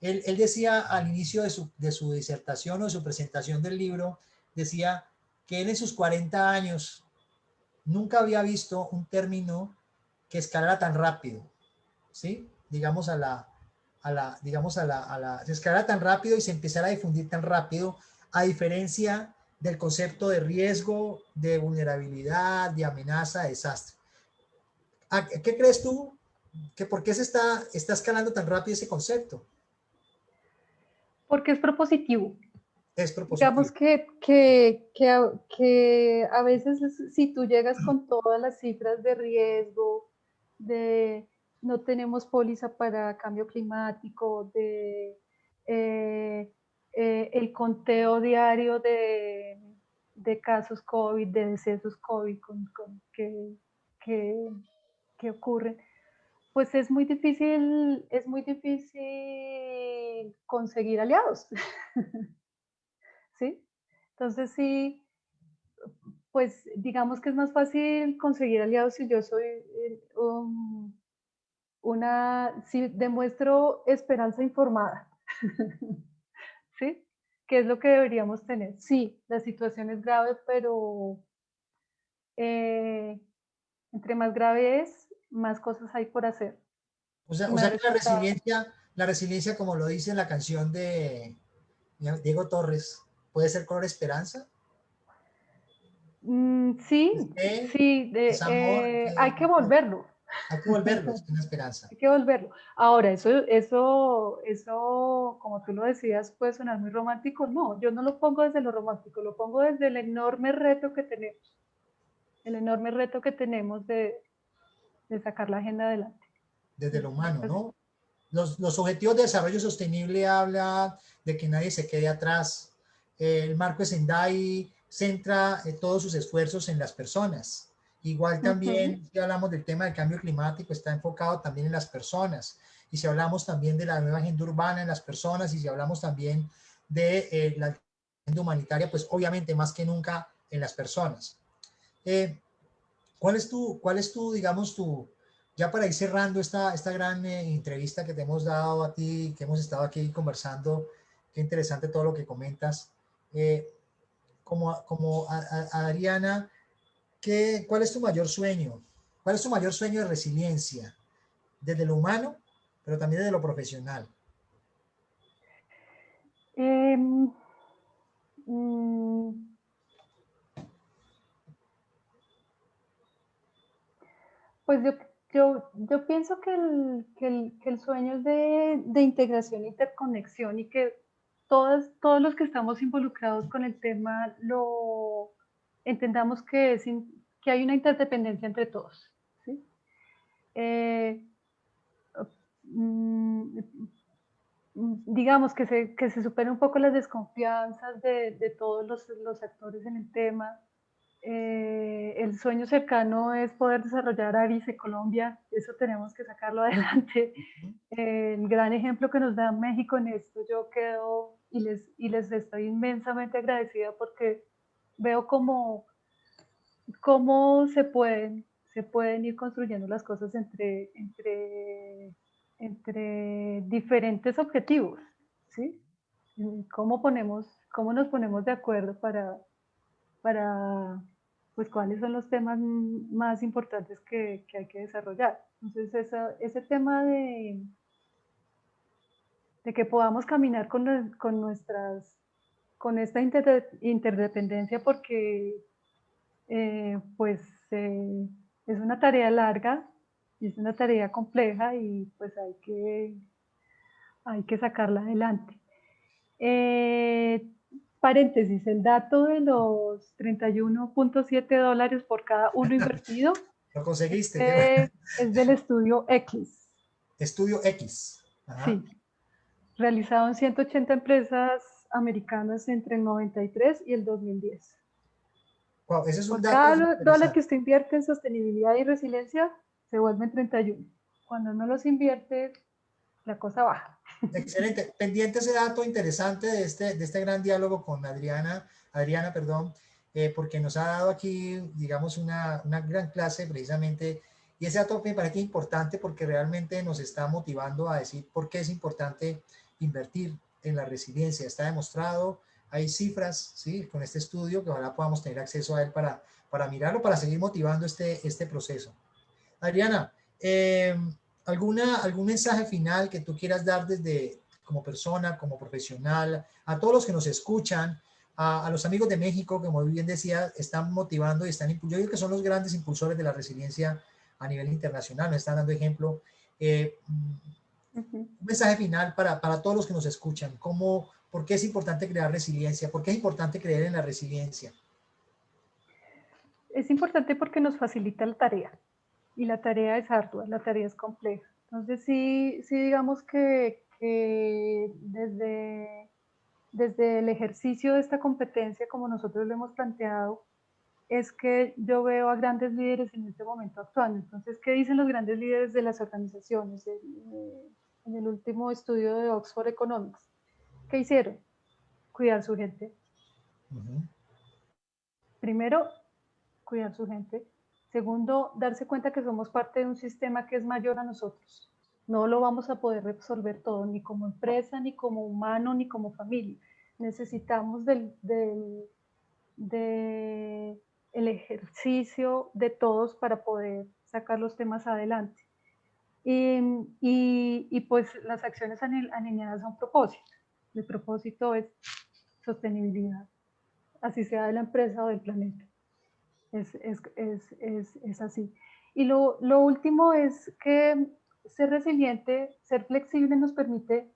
Él decía al inicio de su disertación o de su presentación del libro, decía que él en sus 40 años nunca había visto un término que escalara tan rápido, ¿sí? Digamos se escalara tan rápido y se empezara a difundir tan rápido, a diferencia del concepto de riesgo, de vulnerabilidad, de amenaza, de desastre. ¿Qué crees tú? ¿Por qué se está escalando tan rápido ese concepto? Porque es propositivo. Es propositivo. Digamos que a veces si tú llegas con todas las cifras de riesgo, de no tenemos póliza para cambio climático, de el conteo diario de casos COVID, de decesos COVID que ocurren, pues es muy difícil conseguir aliados. ¿Sí? Entonces sí, pues digamos que es más fácil conseguir aliados si yo soy si demuestro esperanza informada. ¿Sí? ¿Qué es lo que deberíamos tener? Sí, la situación es grave, pero entre más grave es, más cosas hay por hacer. O sea que la resiliencia, como lo dice en la canción de Diego Torres, ¿puede ser color esperanza? Sí, sí, es amor, hay que volverlo. Hay que volverlo, es una esperanza. Hay que volverlo. Ahora, eso, como tú lo decías, puede sonar muy romántico. No, yo no lo pongo desde lo romántico, lo pongo desde el enorme reto que tenemos. El enorme reto que tenemos de sacar la agenda adelante. Desde lo humano, ¿no? Los objetivos de desarrollo sostenible hablan de que nadie se quede atrás. El marco de Sendai centra todos sus esfuerzos en las personas. Igual también, si hablamos del tema del cambio climático, está enfocado también en las personas. Y si hablamos también de la nueva agenda urbana en las personas, y si hablamos también de la agenda humanitaria, pues obviamente más que nunca en las personas. ¿Cuál es tu, digamos, ya para ir cerrando esta gran entrevista que te hemos dado a ti, que hemos estado aquí conversando, qué interesante todo lo que comentas. Como Adriana, ¿cuál es tu mayor sueño? ¿Cuál es tu mayor sueño de resiliencia? Desde lo humano, pero también desde lo profesional. Pues yo pienso que el sueño es de integración e interconexión, y que todos los que estamos involucrados con el tema lo entendamos que hay una interdependencia entre todos, ¿sí? mm, digamos, que se superen un poco las desconfianzas de todos los actores en el tema. El sueño cercano es poder desarrollar Arice Colombia, eso tenemos que sacarlo adelante. El gran ejemplo que nos da México en esto, yo quedo y les estoy inmensamente agradecida porque veo cómo se pueden ir construyendo las cosas entre diferentes objetivos, ¿sí? Cómo nos ponemos de acuerdo para pues cuáles son los temas más importantes que hay que desarrollar. Entonces, ese tema de que podamos caminar con esta interdependencia, porque pues es una tarea larga, es una tarea compleja y pues hay que sacarla adelante. Paréntesis, el dato de los $31.7 por cada uno invertido. Lo conseguiste. Es del estudio X. Estudio X. Ajá. Sí, realizado en 180 empresas americanas entre el 93 y el 2010. Wow, ese es un por dato cada dólar que usted invierte en sostenibilidad y resiliencia, se vuelven 31. Cuando no los invierte, la cosa baja. Excelente. Pendiente ese dato interesante de este gran diálogo con Adriana, porque nos ha dado aquí, digamos, una gran clase precisamente. Y ese dato me parece importante porque realmente nos está motivando a decir por qué es importante invertir en la resiliencia. Está demostrado, hay cifras, ¿sí? Con este estudio que ojalá podamos tener acceso a él para mirarlo, para seguir motivando este proceso. Adriana, ¿algún mensaje final que tú quieras dar desde como persona, como profesional, a todos los que nos escuchan, a los amigos de México, que como bien decía, están motivando y yo digo que son los grandes impulsores de la resiliencia a nivel internacional, nos están dando ejemplo. Un mensaje final para todos los que nos escuchan, ¿por qué es importante crear resiliencia? ¿Por qué es importante creer en la resiliencia? Es importante porque nos facilita la tarea. Y la tarea es ardua, la tarea es compleja. Entonces, sí digamos que desde el ejercicio de esta competencia, como nosotros lo hemos planteado, es que yo veo a grandes líderes en este momento actuando. Entonces, ¿qué dicen los grandes líderes de las organizaciones? En el último estudio de Oxford Economics, ¿qué hicieron? Cuidar su gente. Primero, cuidar su gente. Segundo, darse cuenta que somos parte de un sistema que es mayor a nosotros. No lo vamos a poder resolver todo, ni como empresa, ni como humano, ni como familia. Necesitamos el ejercicio de todos para poder sacar los temas adelante. Y pues las acciones alineadas a un propósito. El propósito es sostenibilidad, así sea de la empresa o del planeta. Es así. Y lo último es que ser resiliente, ser flexible nos permite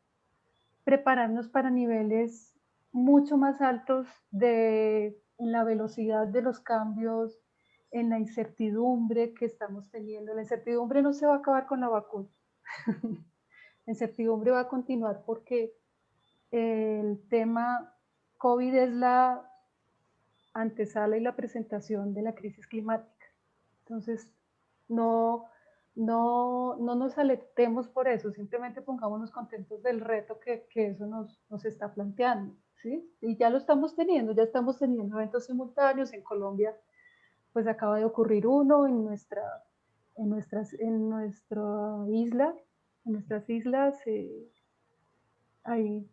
prepararnos para niveles mucho más altos en la velocidad de los cambios, en la incertidumbre que estamos teniendo. La incertidumbre no se va a acabar con la vacuna. La incertidumbre va a continuar porque el tema COVID es la antesala y la presentación de la crisis climática. Entonces, no nos alertemos por eso, simplemente pongámonos contentos del reto que eso nos está planteando, ¿sí? Y ya lo estamos teniendo, ya estamos teniendo eventos simultáneos. En Colombia, pues acaba de ocurrir uno en nuestras islas, ahí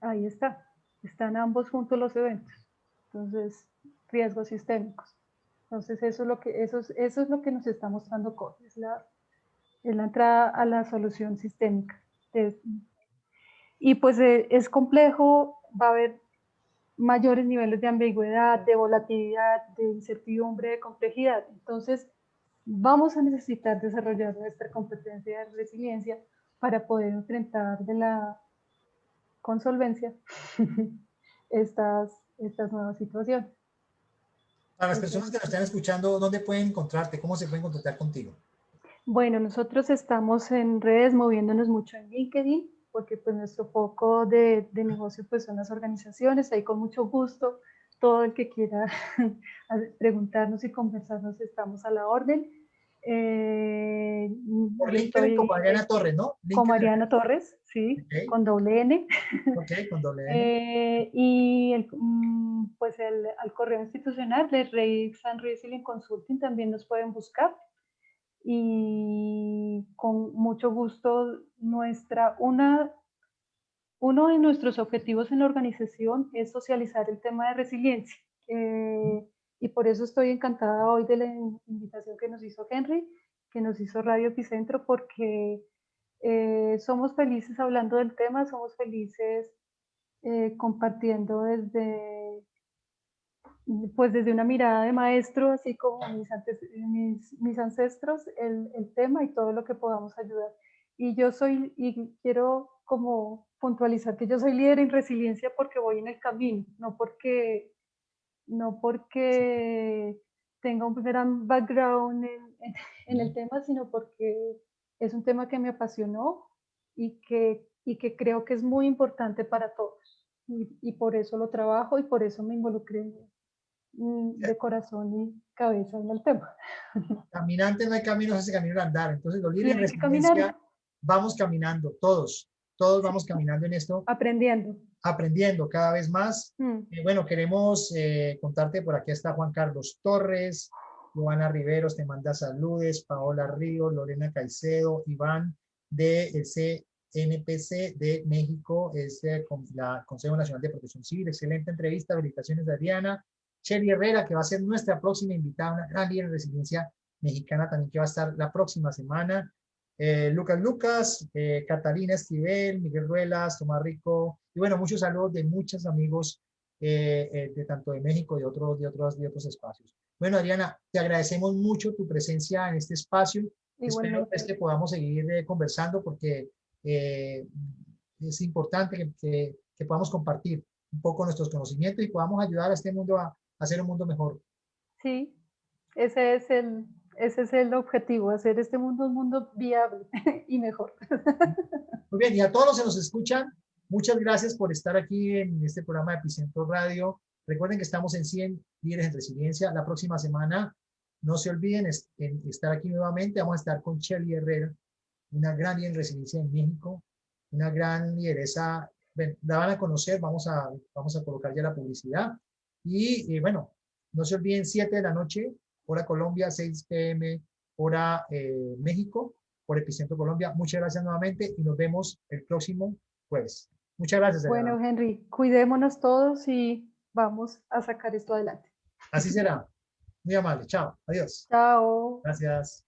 están ambos juntos los eventos. Entonces, riesgos sistémicos. Entonces, eso es lo que nos está mostrando COVID, es la entrada a la solución sistémica. Y pues es complejo, va a haber mayores niveles de ambigüedad, de volatilidad, de incertidumbre, de complejidad. Entonces, vamos a necesitar desarrollar nuestra competencia de resiliencia para poder enfrentar con solvencia estas nuevas situaciones. Para las personas que nos están escuchando, ¿dónde pueden encontrarte? ¿Cómo se pueden contactar contigo? Bueno, nosotros estamos en redes moviéndonos mucho en LinkedIn, porque pues nuestro foco de negocio pues son las organizaciones. Ahí con mucho gusto, todo el que quiera preguntarnos y conversarnos estamos a la orden. Por Yo LinkedIn como estoy Adriana Torres, ¿no? como LinkedIn. Ariana Torres, sí, Ok, con doble N. ok, con doble N. Y pues al correo institucional de Reix and Resilient Consulting también nos pueden buscar. Y con mucho gusto uno de nuestros objetivos en la organización es socializar el tema de resiliencia. Y por eso estoy encantada hoy de la invitación que nos hizo Henry, que nos hizo Radio Epicentro, porque somos felices hablando del tema, somos felices compartiendo pues desde una mirada de maestro, así como mis ancestros, el tema y todo lo que podamos ayudar. Y quiero como puntualizar que yo soy líder en resiliencia porque voy en el camino, no porque tenga un gran background en el tema, sino porque es un tema que me apasionó y que creo que es muy importante para todos. Y por eso lo trabajo y por eso me involucré de corazón y cabeza en el tema. Caminante no hay camino, se hace camino al andar. Entonces, los Y líderes en hay que caminar resiliencia, vamos caminando, todos vamos caminando en esto, aprendiendo. aprendiendo cada vez más. Mm. Bueno, queremos contarte, por aquí está Juan Carlos Torres, Joana Riveros te manda saludes, Paola Ríos, Lorena Caicedo, Iván del CNPC de México, es la Consejo Nacional de Protección Civil. Excelente entrevista, felicitaciones de Adriana. Shelly Herrera, que va a ser nuestra próxima invitada, una gran líder de resiliencia mexicana también, que va a estar la próxima semana. Lucas, Catalina Esquivel, Miguel Ruelas, Tomás Rico, y bueno, muchos saludos de muchos amigos de tanto de México y de otros espacios. Bueno, Adriana, te agradecemos mucho tu presencia en este espacio. Espero pues, que Igualmente. podamos seguir conversando porque es importante que podamos compartir un poco nuestros conocimientos y podamos ayudar a este mundo a hacer un mundo mejor. Sí, ese es el objetivo, hacer este mundo un mundo viable y mejor. Muy bien, y a todos los que nos escuchan, muchas gracias por estar aquí en este programa de Epicentro Radio. Recuerden que estamos en 100 Líderes en Resiliencia. La próxima semana, no se olviden en estar aquí nuevamente. Vamos a estar con Shelly Herrera, una gran líder en resiliencia en México, una gran lideresa. La van a conocer, vamos a colocar ya la publicidad. Y bueno, no se olviden, 7 de la noche, hora Colombia, 6 p.m., hora México, por Epicentro Colombia. Muchas gracias nuevamente y nos vemos el próximo jueves. Muchas gracias, Adriana. Bueno, Henry, cuidémonos todos y vamos a sacar esto adelante. Así será. Muy amable. Chao. Adiós. Chao. Gracias.